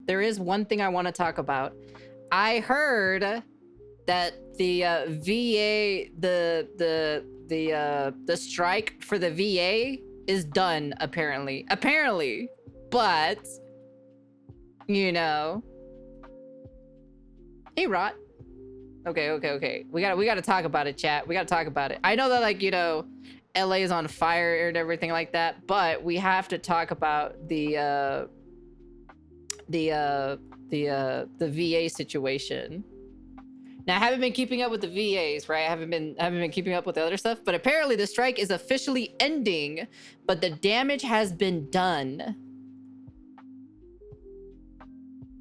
there is one thing I want to talk about. I heard that the VA, the strike for the VA is done, apparently. But, you know. Hey, Rot. Okay. We gotta talk about it, chat. We gotta talk about it. I know that, like, you know, LA is on fire and everything like that, but we have to talk about the VA situation. Now, I haven't been keeping up with the VAs, right? I haven't been keeping up with the other stuff, but apparently the strike is officially ending, but the damage has been done.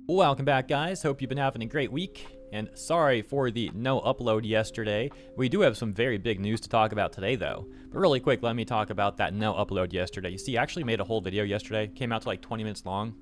Welcome back, guys. Hope you've been having a great week. And sorry for the no upload yesterday. We do have some very big news to talk about today, though. But really quick, let me talk about that no upload yesterday. You see, I actually made a whole video yesterday. Came out to like 20 minutes long.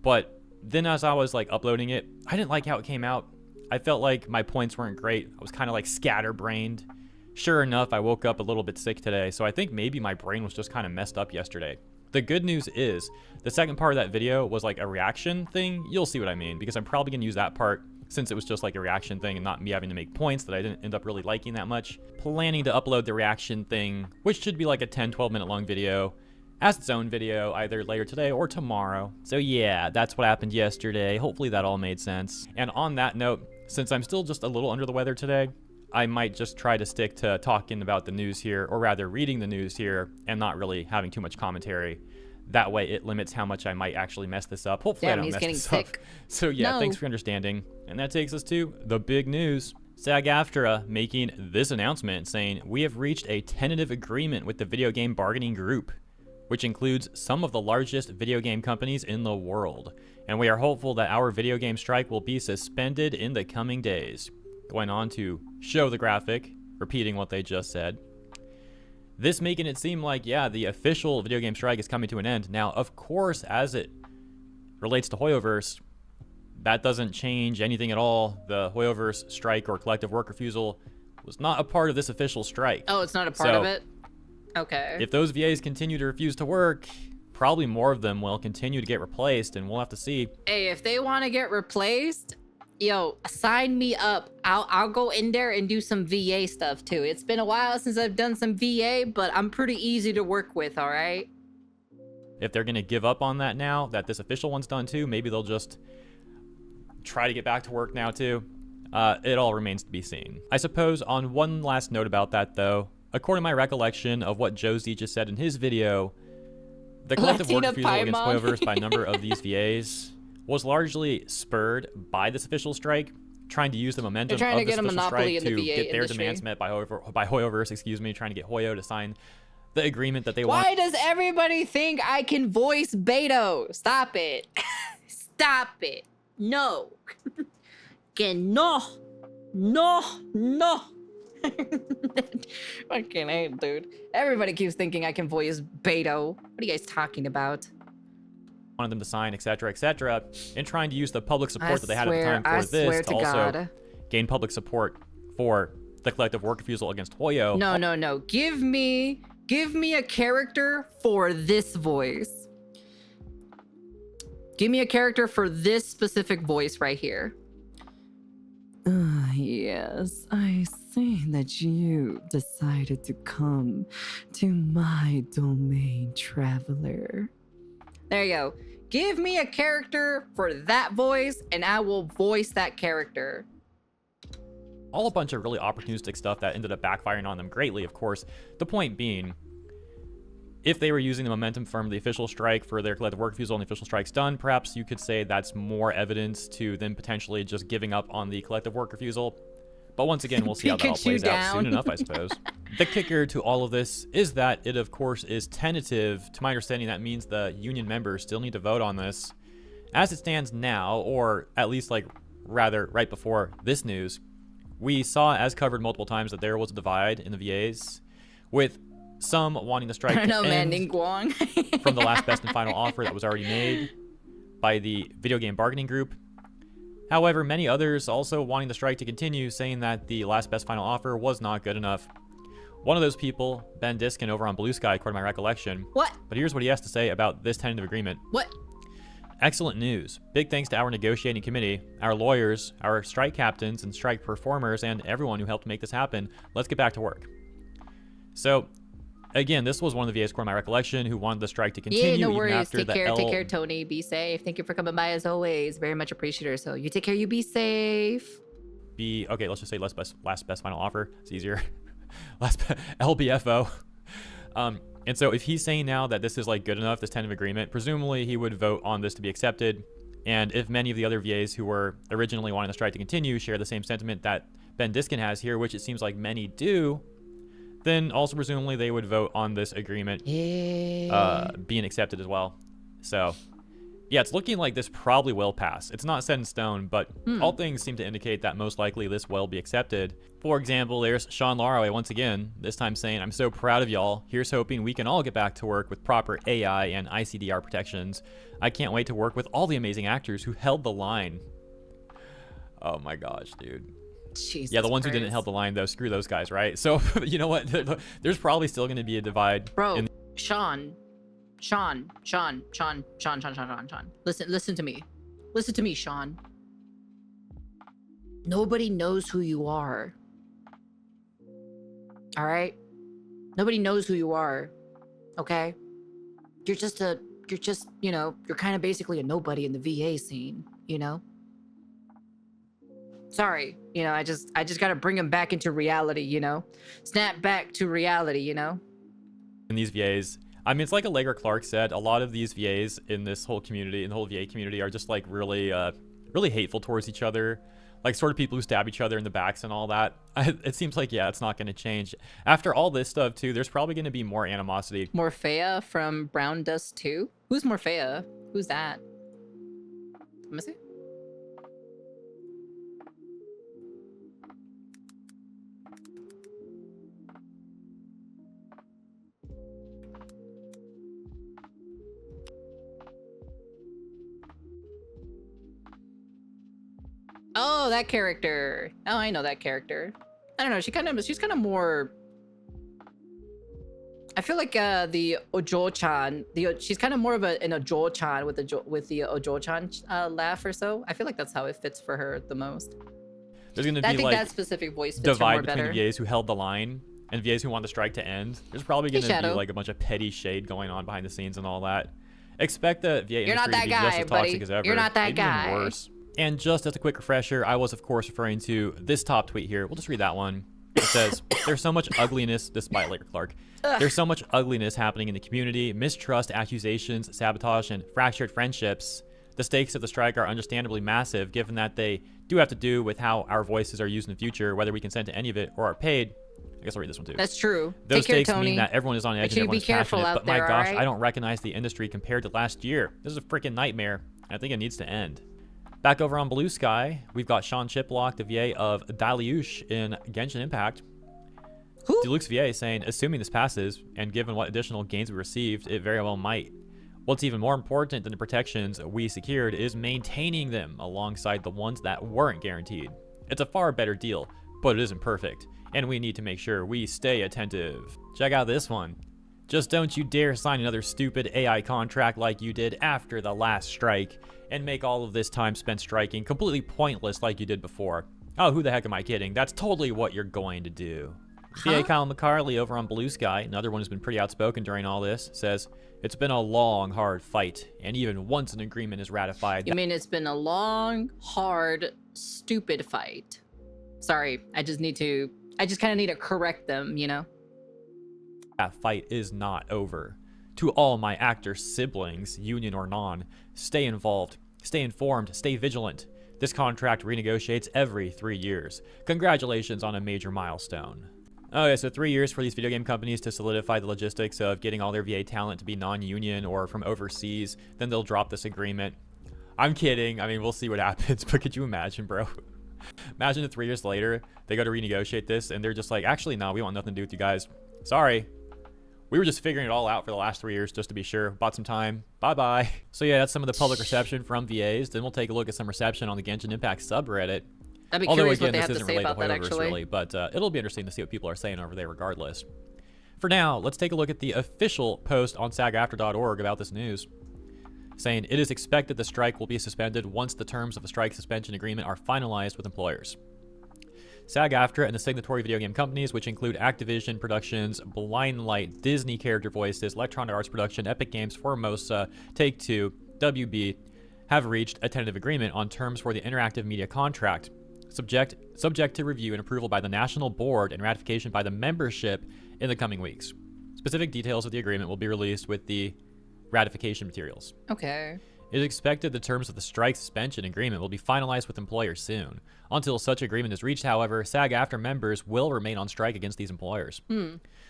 But then as I was like uploading it, I didn't like how it came out. I felt like my points weren't great. I was kind of like scatterbrained. Sure enough, I woke up a little bit sick today. So I think maybe my brain was just kind of messed up yesterday. The good news is the second part of that video was like a reaction thing. You'll see what I mean, because I'm probably going to use that part since it was just like a reaction thing and not me having to make points that I didn't end up really liking that much. Planning to upload the reaction thing, which should be like a 10-12 minute long video, as its own video either later today or tomorrow. So yeah, that's what happened yesterday. Hopefully that all made sense. And on that note, since I'm still just a little under the weather today, I might just try to stick to talking about the news here, or rather reading the news here, and not really having too much commentary. That way it limits how much I might actually mess this up. Hopefully I don't mess this up. So yeah, thanks for understanding. And that takes us to the big news. SAG AFTRA making this announcement saying, we have reached a tentative agreement with the video game bargaining group, which includes some of the largest video game companies in the world. And we are hopeful that our video game strike will be suspended in the coming days. Going on to show the graphic, repeating what they just said. This making it seem like, yeah, the official video game strike is coming to an end. Now, of course, as it relates to Hoyoverse, that doesn't change anything at all. The Hoyoverse strike or collective work refusal was not a part of this official strike. Oh, it's not a part of it? Okay. If those VAs continue to refuse to work, probably more of them will continue to get replaced, and we'll have to see. Hey, if they want to get replaced, yo, sign me up. I'll go in there and do some VA stuff too. It's been a while since I've done some VA, but I'm pretty easy to work with, all right? If they're going to give up on that now, that this official one's done too, maybe they'll just try to get back to work now too. It all remains to be seen. I suppose on one last note about that though, according to my recollection of what Josie just said in his video, the collective work refusal against Hoyoverse by a number of these VAs was largely spurred by this official strike, trying to use the momentum of this official strike to get their demands met by Hoyoverse, excuse me, trying to get Hoyo to sign the agreement that they want. Why does everybody think I can voice Beto? Stop it. Stop it. No. Que no. No. Fucking hate, dude. Everybody keeps thinking I can voice Beto. What are you guys talking about? Wanted them to sign, etc., and trying to use the public support that they had at the time for this to also gain public support for the collective work refusal against Hoyo. No. Give me a character for this voice. Give me a character for this specific voice right here. Yes, I see that you decided to come to my domain, traveler. There you go. Give me a character for that voice, and I will voice that character. All a bunch of really opportunistic stuff that ended up backfiring on them greatly, of course. The point being, if they were using the momentum from the official strike for their collective work refusal and the official strike's done, perhaps you could say that's more evidence to them potentially just giving up on the collective work refusal. But once again, we'll see how that all plays out soon enough, I suppose. The kicker to all of this is that it, of course, is tentative. To my understanding, that means the union members still need to vote on this. As it stands now, or at least like rather right before this news, we saw, as covered multiple times, that there was a divide in the VAs, with some wanting to strike from the last best and final offer that was already made by the video game bargaining group. However, many others also wanting the strike to continue, saying that the last best final offer was not good enough. One of those people, Ben Diskin over on Blue Sky, according to my recollection. What? But here's what he has to say about this tentative agreement. What? Excellent news. Big thanks to our negotiating committee, our lawyers, our strike captains and strike performers, and everyone who helped make this happen. Let's get back to work. So, again, this was one of the VAs, according to my recollection, who wanted the strike to continue Yeah, no even worries. after Take the care, L... take care, Tony. Be safe. Thank you for coming by as always. Very much appreciated. So you take care, you be safe. Okay, let's just say last best final offer. It's easier. LBFO. And so if he's saying now that this is like good enough, this tentative agreement, presumably he would vote on this to be accepted. And if many of the other VAs who were originally wanting the strike to continue share the same sentiment that Ben Diskin has here, which it seems like many do, then also presumably they would vote on this agreement being accepted as well. So yeah, it's looking like this probably will pass. It's not set in stone, but all things seem to indicate that most likely this will be accepted. For example, there's Sean Laraway once again, this time saying, "I'm so proud of y'all. Here's hoping we can all get back to work with proper AI and ICDR protections. I can't wait to work with all the amazing actors who held the line." Oh my gosh, dude. Jesus yeah, the ones Christ. who didn't held the line, though, screw those guys, right? So, you know what? There's probably still going to be a divide. Bro, Sean. Listen to me. Listen to me, Sean. Nobody knows who you are. All right? Nobody knows who you are. Okay? You're just, you know, you're kind of basically a nobody in the VA scene, you know? Sorry, you know, I just got to bring him back into reality, you know? Snap back to reality, you know? In these VAs, I mean, it's like Allegra Clark said, a lot of these VAs in this whole community, in the whole VA community, are just like really hateful towards each other. Like sort of people who stab each other in the backs and all that. It seems like, yeah, it's not going to change. After all this stuff, too, there's probably going to be more animosity. Morphea from Brown Dust 2? Who's Morphea? Who's that? Let me see. Oh, that character. Oh, I know that character. I don't know. She's kind of more. I feel like the Ojo-chan. She's kind of more of an Ojo-chan with the Ojo-chan laugh or so. I feel like that's how it fits for her the most. There's going to be I think like that specific voice fits divide her more between better. the VAs who held the line and VAs who want the strike to end. There's probably going to be Shadow. like a bunch of petty shade going on behind the scenes and all that. Expect the VA You're not industry to that be guy, just as toxic buddy. as ever. You're not that maybe even guy. worse. And just as a quick refresher, I was of course referring to this top tweet here. We'll just read that one. It says, "There's so much ugliness," despite Allegra Clark. "There's so much ugliness happening in the community. Mistrust, accusations, sabotage, and fractured friendships. The stakes of the strike are understandably massive, given that they do have to do with how our voices are used in the future, whether we consent to any of it or are paid." I guess I'll read this one too. That's true. Those Take care, stakes Tony. mean that everyone is on edge Make and sure you everyone be is careful passionate. out But my there, gosh, alright? I don't recognize the industry compared to last year. This is a freaking nightmare. I think it needs to end. Back over on Blue Sky, we've got Sean Chiplock, the VA of Daliush in Genshin Impact. Who? Deluxe VA saying, "Assuming this passes, and given what additional gains we received, it very well might. What's even more important than the protections we secured is maintaining them alongside the ones that weren't guaranteed. It's a far better deal, but it isn't perfect, and we need to make sure we stay attentive." Check out this one. "Just don't you dare sign another stupid AI contract like you did after the last strike, and make all of this time spent striking completely pointless like you did before. Oh, who the heck am I kidding? That's totally what you're going to do." VA Kyle McCarley over on Blue Sky, another one who's been pretty outspoken during all this, says, "It's been a long, hard fight, and even once an agreement is ratified..." You mean it's been a long, hard, stupid fight? Sorry, I just kind of need to correct them, you know? "That fight is not over. To all my actor siblings, union or non, stay involved, stay informed, stay vigilant. This contract renegotiates every 3 years. Congratulations on a major milestone." Okay, so 3 years for these video game companies to solidify the logistics of getting all their VA talent to be non-union or from overseas. Then they'll drop this agreement. I'm kidding. I mean, we'll see what happens, but could you imagine, bro? Imagine if 3 years later, they go to renegotiate this, and they're just like, "Actually, no, we want nothing to do with you guys. Sorry. We were just figuring it all out for the last 3 years just to be sure. Bought some time. Bye-bye." So yeah, that's some of the public reception from VAs. Then we'll take a look at some reception on the Genshin Impact subreddit. I'd be Although curious again, what they this have to isn't say related about to that, Hoyoverse actually. really, but it'll be interesting to see what people are saying over there regardless. For now, let's take a look at the official post on sagaftra.org about this news. saying it is expected the strike will be suspended once the terms of the strike suspension agreement are finalized with employers. SAG AFTRA and the signatory video game companies, which include Activision Productions, Blindlight, Disney Character Voices, Electronic Arts Production, Epic Games, Formosa, Take-Two, WB, have reached a tentative agreement on terms for the interactive media contract, subject to review and approval by the National Board and ratification by the membership in the coming weeks. Specific details of the agreement will be released with the ratification materials. Okay. It is expected the terms of the strike suspension agreement will be finalized with employers soon. Until such agreement is reached, however, SAG AFTRA members will remain on strike against these employers.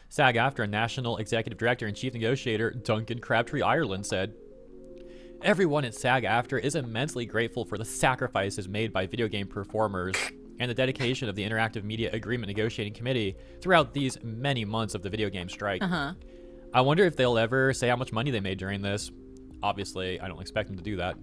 SAG AFTRA National Executive Director and Chief Negotiator Duncan Crabtree Ireland said, "Everyone at SAG AFTRA is immensely grateful for the sacrifices made by video game performers and the dedication of the Interactive Media Agreement Negotiating Committee throughout these many months of the video game strike. I wonder if they'll ever say how much money they made during this. Obviously, I don't expect them to do that.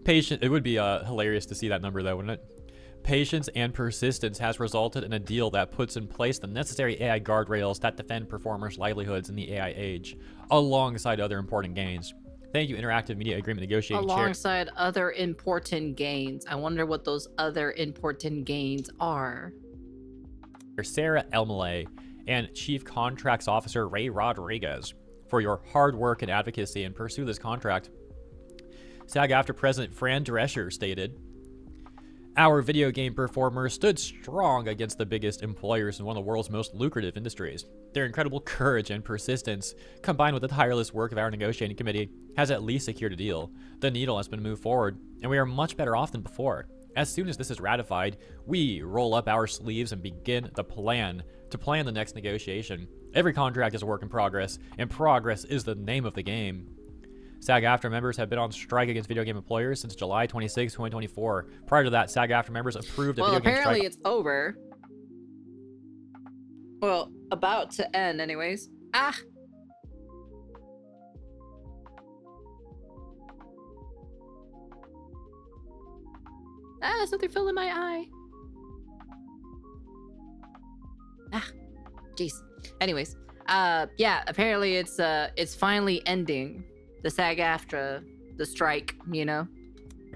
It would be hilarious to see that number though, wouldn't it? Patience and persistence has resulted in a deal that puts in place the necessary AI guardrails that defend performers' livelihoods in the AI age, alongside other important gains. Thank you, Interactive Media Agreement Negotiating Chair." Alongside other important gains. I wonder what those other important gains are. Sarah Elmaleh and Chief Contracts Officer Ray Rodriguez for your hard work and advocacy and pursue this contract. SAG AFTRA President Fran Drescher stated, "Our video game performers stood strong against the biggest employers in one of the world's most lucrative industries. Their incredible courage and persistence, combined with the tireless work of our negotiating committee, has at least secured a deal. The needle has been moved forward, and we are much better off than before. As soon as this is ratified, we roll up our sleeves and begin to plan the next negotiation. Every contract is a work in progress, and progress is the name of the game." SAG AFTRA members have been on strike against video game employers since July 26, 2024. Prior to that, SAG AFTRA members approved a video game strike. Well, apparently it's over. Well, about to end anyways. Something fell in my eye. Jeez. Anyways, yeah, apparently it's finally ending. The SAG AFTRA, the strike, you know?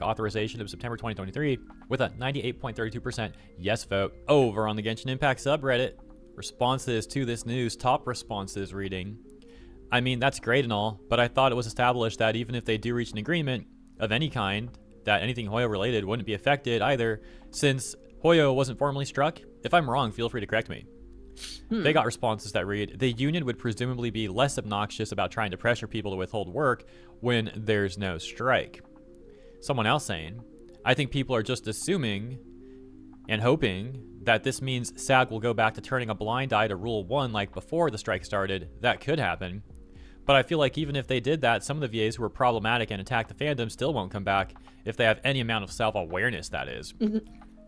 Authorization of September 2023 with a 98.32% yes vote over on the Genshin Impact subreddit. Responses to this news, top responses reading, "I mean, that's great and all, but I thought it was established that even if they do reach an agreement of any kind, that anything Hoyo related wouldn't be affected either, since Hoyo wasn't formally struck. If I'm wrong, feel free to correct me." They got responses that read, "The union would presumably be less obnoxious about trying to pressure people to withhold work when there's no strike." Someone else saying, "I think people are just assuming and hoping that this means SAG will go back to turning a blind eye to Rule 1 like before the strike started. That could happen. But I feel like even if they did that, some of the VAs who were problematic and attacked the fandom still won't come back if they have any amount of self-awareness, that is."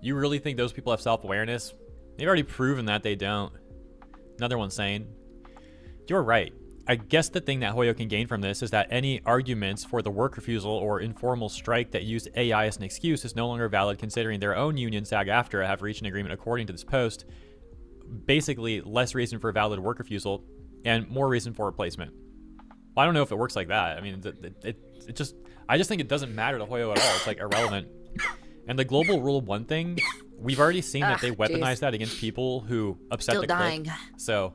You really think those people have self-awareness? They've already proven that they don't. Another one saying, "You're right. I guess the thing that Hoyo can gain from this is that any arguments for the work refusal or informal strike that use AI as an excuse is no longer valid, considering their own union, SAG AFTRA, have reached an agreement according to this post. Basically, less reason for valid work refusal and more reason for replacement." Well, I don't know if it works like that. I mean, I just think it doesn't matter to Hoyo at all. It's like irrelevant. And the global rule 1 thing, we've already seen that they weaponize that against people who upset Still the dying. click. So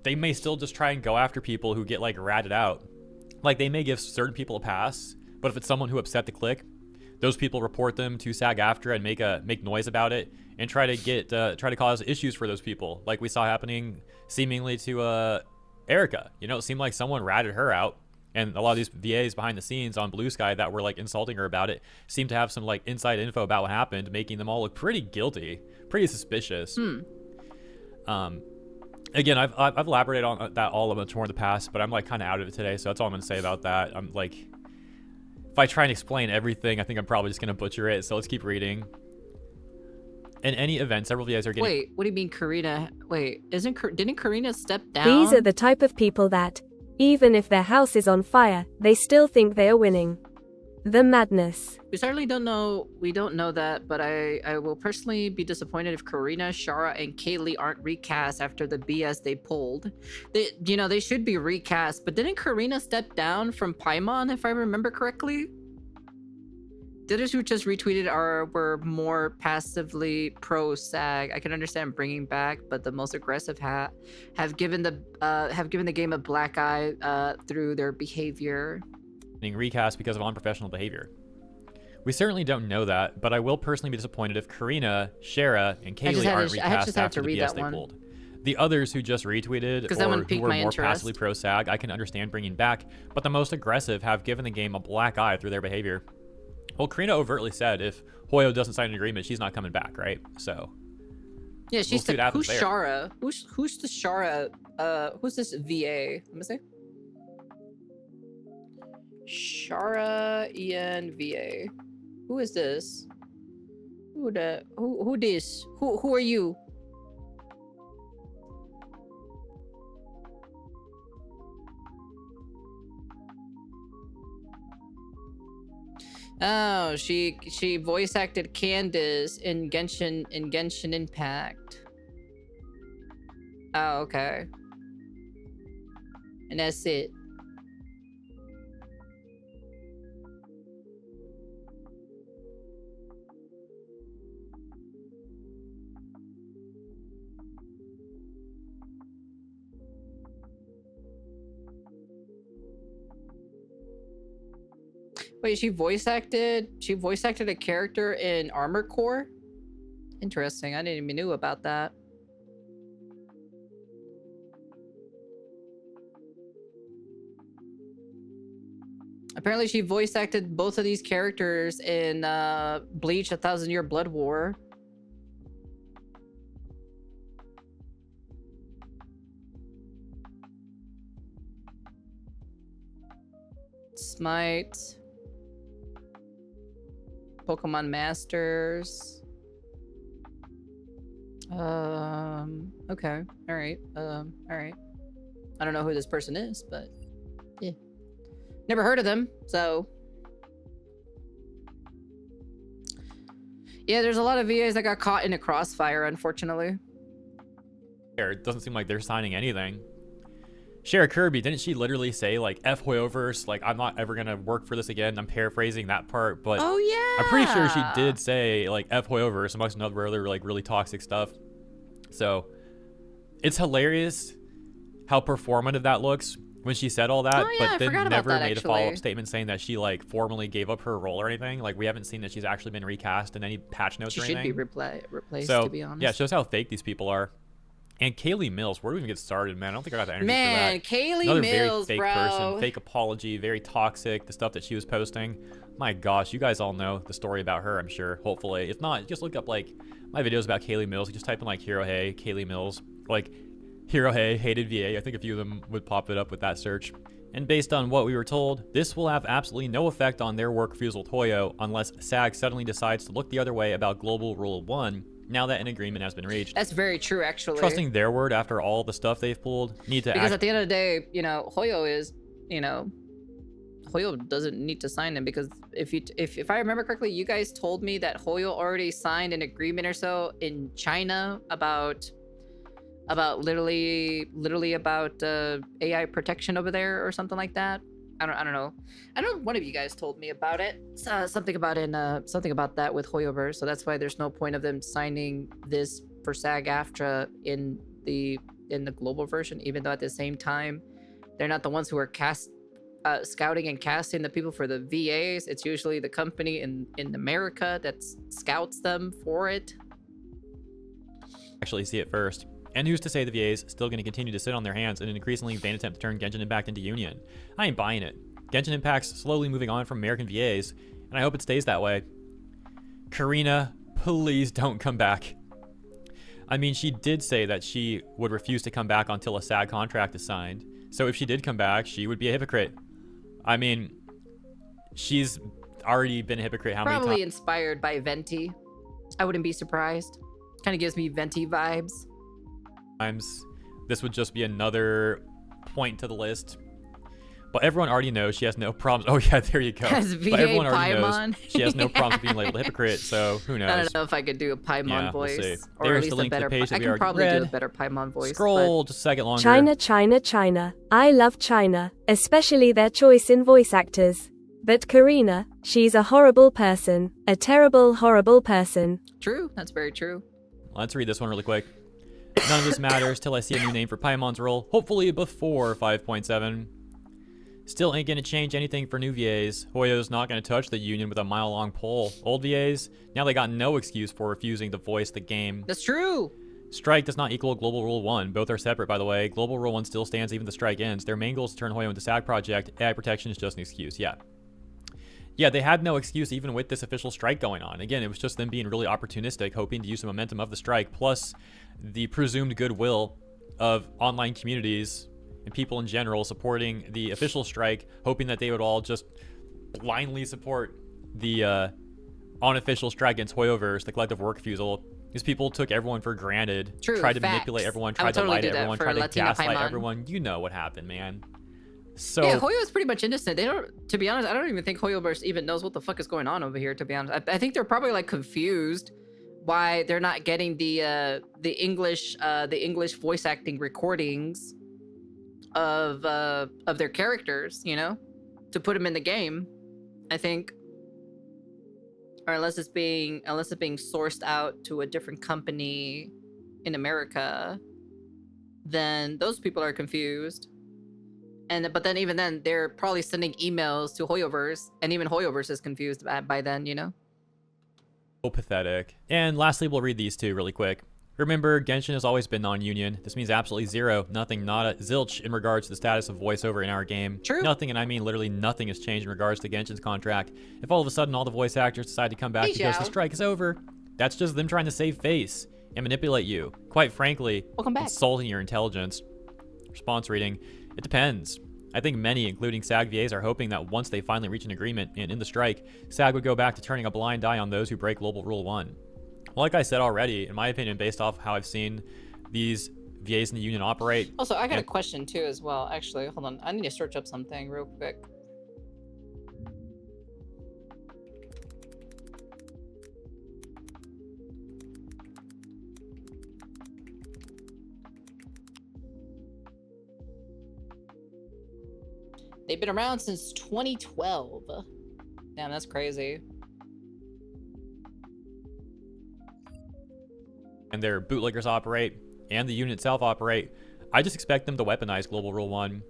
they may still just try and go after people who get like ratted out. Like they may give certain people a pass, but if it's someone who upset the click, those people report them to SAG AFTRA and make noise about it and try to cause issues for those people, like we saw happening seemingly to Erica. You know, it seemed like someone ratted her out. And a lot of these VAs behind the scenes on Blue Sky that were like insulting her about it seem to have some like inside info about what happened, making them all look pretty guilty, pretty suspicious. Again, I've elaborated on that all much more in the past, but I'm like kind of out of it today, so that's all I'm gonna say about that. I'm like, if I try and explain everything, I think I'm probably just gonna butcher it. So let's keep reading. In any event, several VAs are getting. Wait, what do you mean, Karina? Wait, didn't Karina step down? These are the type of people that, even if their house is on fire, they still think they are winning. The madness. We certainly don't know. We don't know that, but I will personally be disappointed if Karina, Shara, and Kaylee aren't recast after the BS they pulled. They should be recast. But didn't Karina step down from Paimon, if I remember correctly? The others who just retweeted were more passively pro SAG. I can understand bringing back, but the most aggressive have given the game a black eye through their behavior. Being recast because of unprofessional behavior. We certainly don't know that, but I will personally be disappointed if Karina, Shara, and Kaylee aren't recast after the BS they pulled. The others who just retweeted or who were more passively pro SAG, I can understand bringing back, but the most aggressive have given the game a black eye through their behavior. Well, Karina overtly said if Hoyo doesn't sign an agreement, she's not coming back, right? So yeah, she's who's Shara? Who's the Shara? Who's this VA? Let me see. Shara Ian VA. Who is this? Who this? Who are you? Oh, she voice acted Candace in Genshin Impact. Oh, okay. And that's it. Wait, she voice acted a character in Armored Core? Interesting. I didn't even know about that. Apparently she voice acted both of these characters in Bleach: A Thousand Year Blood War. Smite. Pokemon Masters. Okay. All right. I don't know who this person is, but yeah. Never heard of them, so. Yeah, there's a lot of VAs that got caught in a crossfire, unfortunately. It doesn't seem like they're signing anything. Shara Kirby, didn't she literally say, like, F Hoyoverse, like, I'm not ever gonna work for this again? I'm paraphrasing that part, but oh, yeah. I'm pretty sure she did say, like, F Hoyoverse amongst another other, like, really toxic stuff. So, it's hilarious how performative that looks when she said all that, but then never made a follow-up statement saying that she, like, formally gave up her role or anything. Like, we haven't seen that she's actually been recast in any patch notes or anything. She should be replaced, so, to be honest. Yeah, it shows how fake these people are. And Kaylee Mills, where do we even get started, man? I don't think I got the energy for that. Man, Kaylee Another Mills, very fake person, fake apology, very toxic, the stuff that she was posting. My gosh, you guys all know the story about her, I'm sure, hopefully. If not, just look up, like, my videos about Kaylee Mills. You just type in, like, Hero Hey, Kaylee Mills. Like, Hero Hey, hated VA. I think a few of them would pop it up with that search. And based on what we were told, this will have absolutely no effect on their work refusal with Hoyo unless SAG suddenly decides to look the other way about Global Rule 1 now that an agreement has been reached. That's very true, actually. Trusting their word after all the stuff they've pulled, because at the end of the day, Hoyo is, Hoyo doesn't need to sign them, because if I remember correctly, you guys told me that Hoyo already signed an agreement or so in China about literally about AI protection over there or something like that. I don't know. I know one of you guys told me about it. Something about that with Hoyoverse. So that's why there's no point of them signing this for SAG AFTRA in the global version, even though at the same time they're not the ones who are scouting and casting the people for the VAs. It's usually the company in America that scouts them for it. Actually see it first. And who's to say the VA's still going to continue to sit on their hands in an increasingly vain attempt to turn Genshin Impact into Union? I ain't buying it. Genshin Impact's slowly moving on from American VAs, and I hope it stays that way. Karina, please don't come back. I mean, she did say that she would refuse to come back until a SAG contract is signed. So if she did come back, she would be a hypocrite. I mean, she's already been a hypocrite how many times? Probably inspired by Venti. I wouldn't be surprised. Kind of gives me Venti vibes. This would just be another point to the list. But everyone already knows she has no problems. Oh yeah, there you go. As But VA everyone already Paimon. knows she has no problems being labeled a hypocrite, so who knows? I don't know if I could do a Paimon Yeah, we'll voice. see. Or There's at least the link a to the better page that I we can already probably do a read. better Paimon voice. Scroll just a second longer. China, China, China. I love China, especially their choice in voice actors. But Karina, she's a horrible person. A terrible, horrible person. True, that's very true. Let's read this one really quick. None of this matters till I see a new name for Paimon's role, hopefully before 5.7. Still ain't gonna change anything for new VAs. Hoyo's not gonna touch the union with a mile-long pole. Old VAs, now they got no excuse for refusing to voice the game. That's true. Strike does not equal Global Rule 1. Both are separate, by the way. Global Rule 1 still stands even if the strike ends. Their main goal is to turn Hoyo into SAG project. AI protection is just an excuse. Yeah, they had no excuse even with this official strike going on. Again, it was just them being really opportunistic, hoping to use the momentum of the strike, plus the presumed goodwill of online communities and people in general supporting the official strike, hoping that they would all just blindly support the unofficial strike against Hoyoverse, the collective work refusal. These people took everyone for granted, True, tried to facts. manipulate everyone, I would tried to totally lie to do that everyone, for tried to Latina gaslight Paimon. everyone. You know what happened, man. So Yeah, Hoyo is pretty much innocent. They don't, to be honest, I don't even think Hoyoverse even knows what the fuck is going on over here, to be honest. I think they're probably like confused why they're not getting the English voice acting recordings of their characters, you know, to put them in the game, I think. Or unless it's being sourced out to a different company in America, then those people are confused. But then even then, they're probably sending emails to Hoyoverse, and even Hoyoverse is confused by then, you know? so pathetic. And lastly, we'll read these two really quick. Remember, Genshin has always been non-union. This means absolutely zero, nothing, nada, zilch in regards to the status of voiceover in our game. True. Nothing, and I mean literally nothing has changed in regards to Genshin's contract. If all of a sudden all the voice actors decide to come back because the strike is over, that's just them trying to save face and manipulate you. Quite frankly, welcome back. Insulting your intelligence. Response reading, it depends. I think many, including SAG VAs, are hoping that once they finally reach an agreement and end the strike, SAG would go back to turning a blind eye on those who break Global Rule 1. Like I said already, in my opinion, based off how I've seen these VAs in the union operate. Also, I got a question too as well. Actually, hold on. I need to search up something real quick. They've been around since 2012. Damn, that's crazy. And their bootleggers operate, and the union itself operate. I just expect them to weaponize Global Rule 1.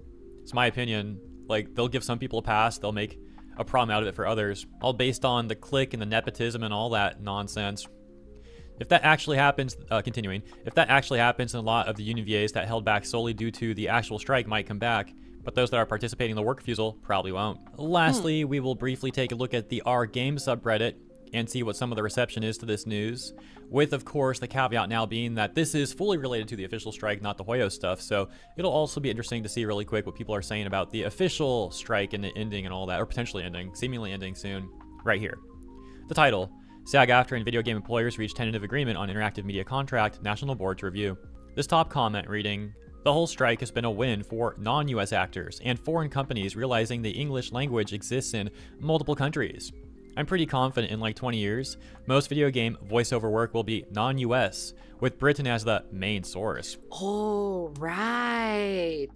It's my opinion. Like, they'll give some people a pass, they'll make a problem out of it for others, all based on the clique and the nepotism and all that nonsense. If that actually happens, continuing, if that actually happens, then a lot of the union VAs that held back solely due to the actual strike might come back, but those that are participating in the work refusal probably won't. Lastly, we will briefly take a look at the R Games subreddit and see what some of the reception is to this news, with, of course, the caveat now being that this is fully related to the official strike, not the Hoyo stuff, so it'll also be interesting to see really quick what people are saying about the official strike and the ending and all that, or potentially ending, seemingly ending soon, right here. The title, SAG AFTRA and video game employers reach tentative agreement on interactive media contract, National Board to review. This top comment reading, the whole strike has been a win for non-US actors and foreign companies realizing the English language exists in multiple countries. I'm pretty confident in like 20 years, most video game voiceover work will be non-US, with Britain as the main source. Oh, right.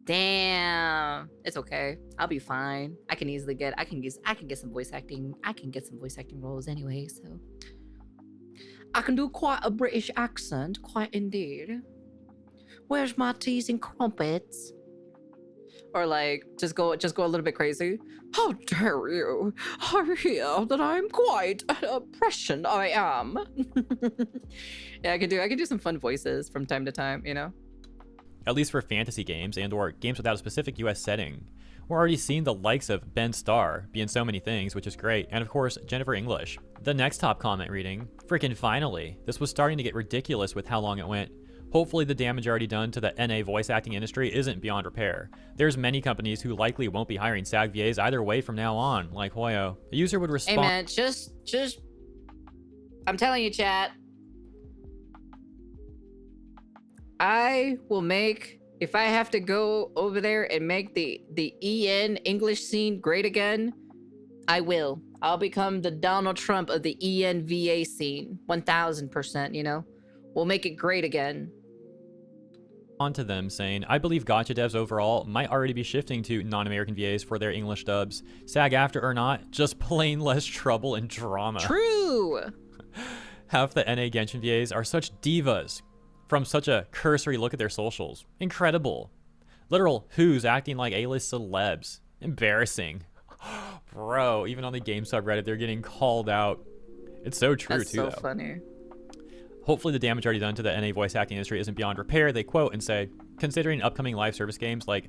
Damn. It's okay. I'll be fine. I can get some voice acting. I can get some voice acting roles anyway, so I can do quite a British accent, quite indeed. Where's my teas and crumpets? Or like, just go a little bit crazy. How dare you? I hear that I'm quite an oppression. I am. Yeah, I can do some fun voices from time to time, you know? At least for fantasy games and or games without a specific US setting. We're already seeing the likes of Ben Starr be in so many things, which is great, and of course, Jennifer English. The next top comment reading, freaking finally. This was starting to get ridiculous with how long it went. Hopefully the damage already done to the NA voice acting industry isn't beyond repair. There's many companies who likely won't be hiring SAG VAs either way from now on, like Hoyo. A user would respond— Hey man, just, I'm telling you, chat. I will make if I have to go over there and make the EN English scene great again, I will. I'll become the Donald Trump of the ENVA scene, 1000%. You know, we'll make it great again. Onto them saying, I believe gacha devs overall might already be shifting to non-American VAs for their English dubs. SAG AFTRA or not, just plain less trouble and drama. True. Half the NA Genshin VAs are such divas from such a cursory look at their socials. Incredible. Literal who's acting like A-list celebs. Embarrassing. Bro, even on the game subreddit, they're getting called out. It's so true. That's too, so though. funny. Hopefully the damage already done to the NA voice acting industry isn't beyond repair. They quote and say, considering upcoming live service games like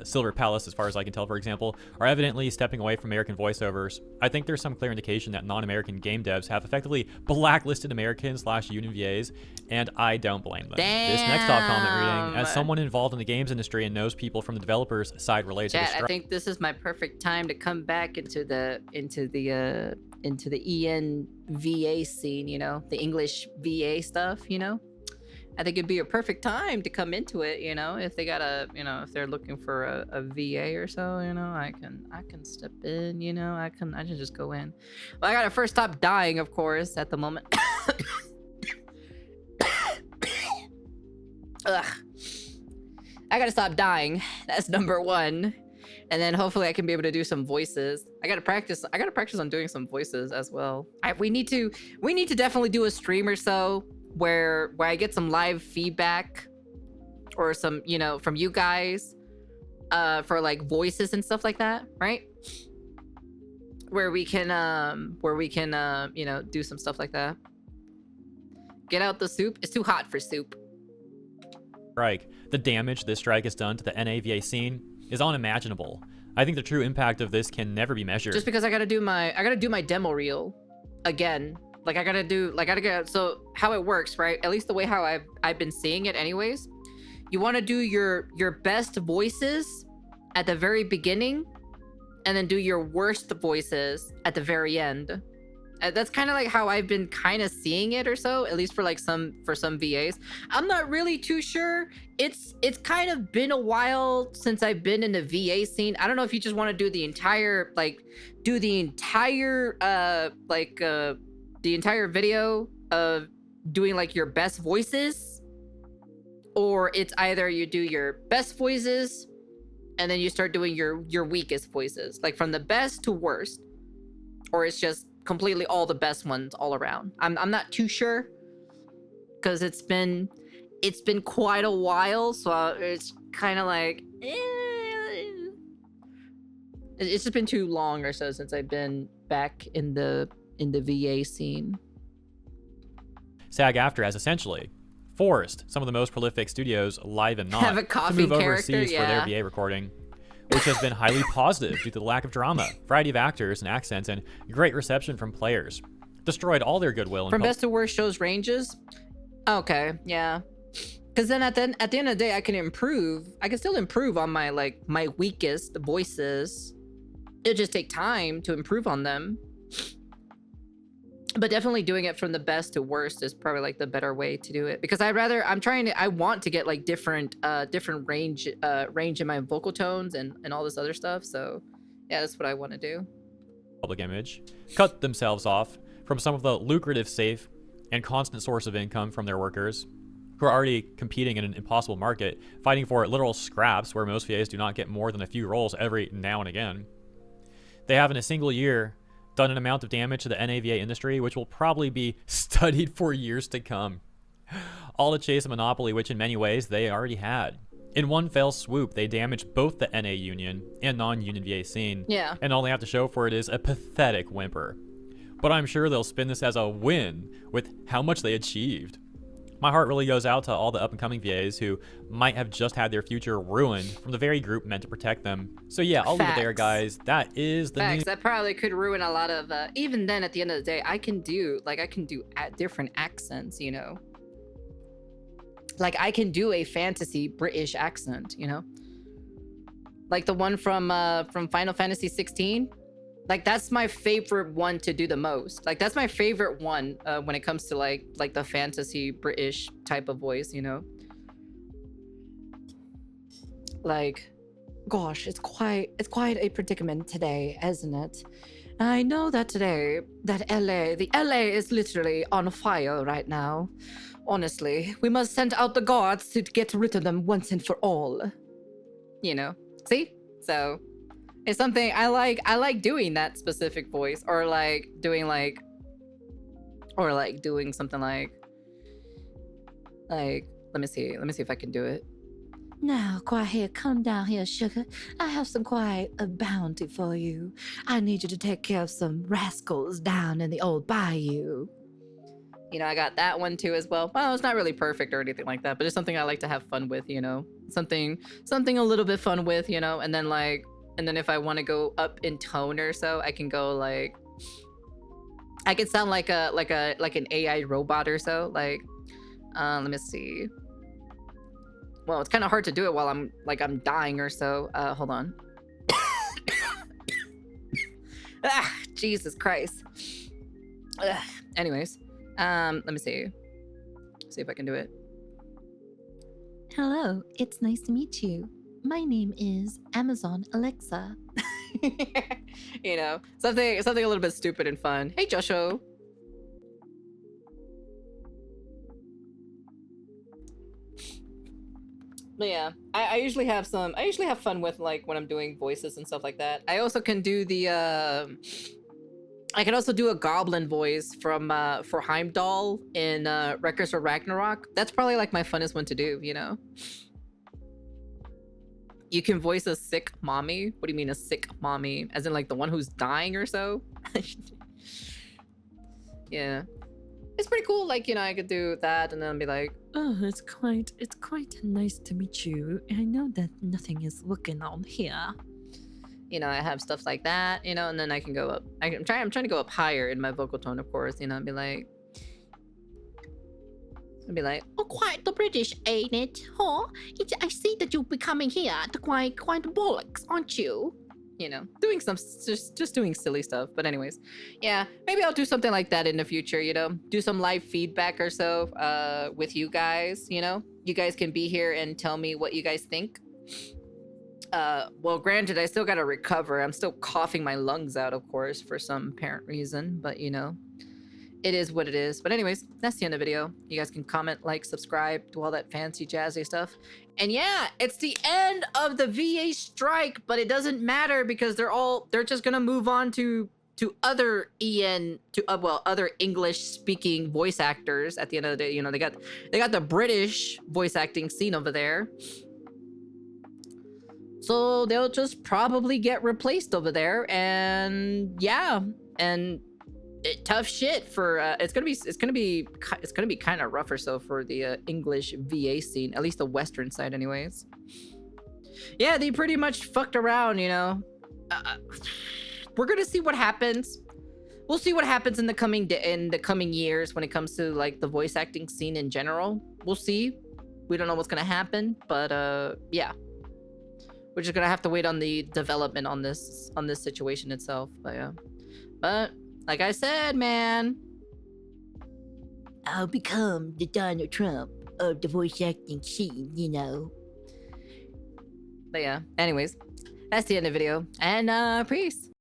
Silver Palace, as far as I can tell, for example, are evidently stepping away from American voiceovers, I think there's some clear indication that non-American game devs have effectively blacklisted American/Union VAs, and I don't blame them. Damn. This next top comment reading, as someone involved in the games industry and knows people from the developers side related to the Chat, strike. I think this is my perfect time to come back into the ENVA scene, you know, the English VA stuff, you know. I think it'd be a perfect time to come into it, you know, if they got if they're looking for a VA or so, you know, I can step in, you know, I can just go in. Well, I gotta first stop dying, of course, at the moment. Ugh. I gotta stop dying. That's number one. And then hopefully I can be able to do some voices. I gotta practice on doing some voices as well. We need to definitely do a stream or so where I get some live feedback or some, you know, from you guys for like voices and stuff like that, right? Where we can you know, do some stuff like that. Get out the soup. It's too hot for soup. Strike. The damage this strike has done to the NAVA scene is unimaginable. I think the true impact of this can never be measured. Just because I gotta do my demo reel again. Like I gotta get, so how it works, right? At least the way how I've been seeing it anyways. You wanna do your best voices at the very beginning and then do your worst voices at the very end. That's kind of like how I've been kind of seeing it or so, at least for like some VAs. I'm not really too sure. It's kind of been a while since I've been in the VA scene. I don't know if you just want to do the entire the entire video of doing like your best voices, or it's either you do your best voices and then you start doing your weakest voices, like from the best to worst, or it's just completely all the best ones all around. I'm not too sure because it's been quite a while, so it's kind of like it's just been too long or so since I've been back in the VA scene. SAG AFTRA has essentially forced some of the most prolific studios, live and not, Have a to coughing move character, overseas for their yeah. VA recording, which has been highly positive due to the lack of drama, variety of actors and accents, and great reception from players. Destroyed all their goodwill. From best to worst shows ranges. Okay, yeah. Because then at the end of the day, I can still improve on my weakest voices. It'll just take time to improve on them. But definitely doing it from the best to worst is probably like the better way to do it, because I want to get like different range in my vocal tones and all this other stuff. So yeah, that's what I want to do. Public image, cut themselves off from some of the lucrative, safe, and constant source of income from their workers, who are already competing in an impossible market, fighting for literal scraps where most VAs do not get more than a few roles every now and again. They have in a single year done an amount of damage to the NAVA industry, which will probably be studied for years to come. All to chase a monopoly, which in many ways they already had. In one fell swoop, they damaged both the NA union and non-union VA scene. Yeah. And all they have to show for it is a pathetic whimper. But I'm sure they'll spin this as a win with how much they achieved. My heart really goes out to all the up-and-coming VAs who might have just had their future ruined from the very group meant to protect them. So yeah, I'll leave it there, guys. That is the news. That probably could ruin a lot of. Even then, at the end of the day, I can do different accents. You know, like I can do a fantasy British accent. You know, like the one from Final Fantasy 16. Like that's my favorite one to do the most. Like that's my favorite one when it comes to like the fantasy British type of voice, you know. like, gosh, it's quite a predicament today, isn't it? I know that today, the LA is literally on fire right now. Honestly, we must send out the guards to get rid of them once and for all. You know, see? So, it's something I like doing that specific voice, or like doing something like, let me see if I can do it. Now, quiet here, come down here, sugar. I have quite a bounty for you. I need you to take care of some rascals down in the old bayou. You know, I got that one too as well. Well, it's not really perfect or anything like that, but it's something I like to have fun with, you know? Something a little bit fun with, you know? And then if I want to go up in tone or so, I can go like, I could sound like an AI robot or so. Like, let me see. Well, it's kind of hard to do it while I'm dying or so. Hold on. Ah, Jesus Christ. Anyways, let me see. See if I can do it. Hello, it's nice to meet you. My name is Amazon Alexa. You know, something a little bit stupid and fun. Hey, Joshua. But yeah, I usually have fun with like when I'm doing voices and stuff like that. I also can do the I can also do a goblin voice from for Heimdall in Wreckers for Ragnarok. That's probably like my funnest one to do, you know. You can voice a sick mommy. What do you mean a sick mommy? As in like the one who's dying or so? Yeah. It's pretty cool, like, you know, I could do that and then be like, oh, it's quite nice to meet you. I know that nothing is working on here. You know, I have stuff like that, you know, and then I can go up. I'm trying to go up higher in my vocal tone, of course, you know, and be like, oh, quite the British, ain't it? Huh? I see that you'll be coming here to quite bollocks, aren't you? You know, doing some, just doing silly stuff. But anyways, yeah, maybe I'll do something like that in the future, you know, do some live feedback or so with you guys, you know. You guys can be here and tell me what you guys think. Well, granted, I still gotta recover. I'm still coughing my lungs out, of course, for some apparent reason, but you know, it is what it is. But anyways, that's the end of the video. You guys can comment, like, subscribe, do all that fancy jazzy stuff. And yeah, it's the end of the VA strike, but it doesn't matter because they're just gonna move on to other other English speaking voice actors at the end of the day. You know, they got the British voice acting scene over there. So they'll just probably get replaced over there, and yeah, and tough shit for it's gonna be kind of rough or so for the English VA scene, at least the Western side, anyways. Yeah, they pretty much fucked around, you know. We're gonna see what happens. We'll see what happens in the coming years when it comes to like the voice acting scene in general. We'll see. We don't know what's gonna happen, but yeah. We're just gonna have to wait on the development on this situation itself. But yeah. But like I said, man, I'll become the Donald Trump of the voice acting scene, you know. But yeah, anyways, that's the end of the video. And peace.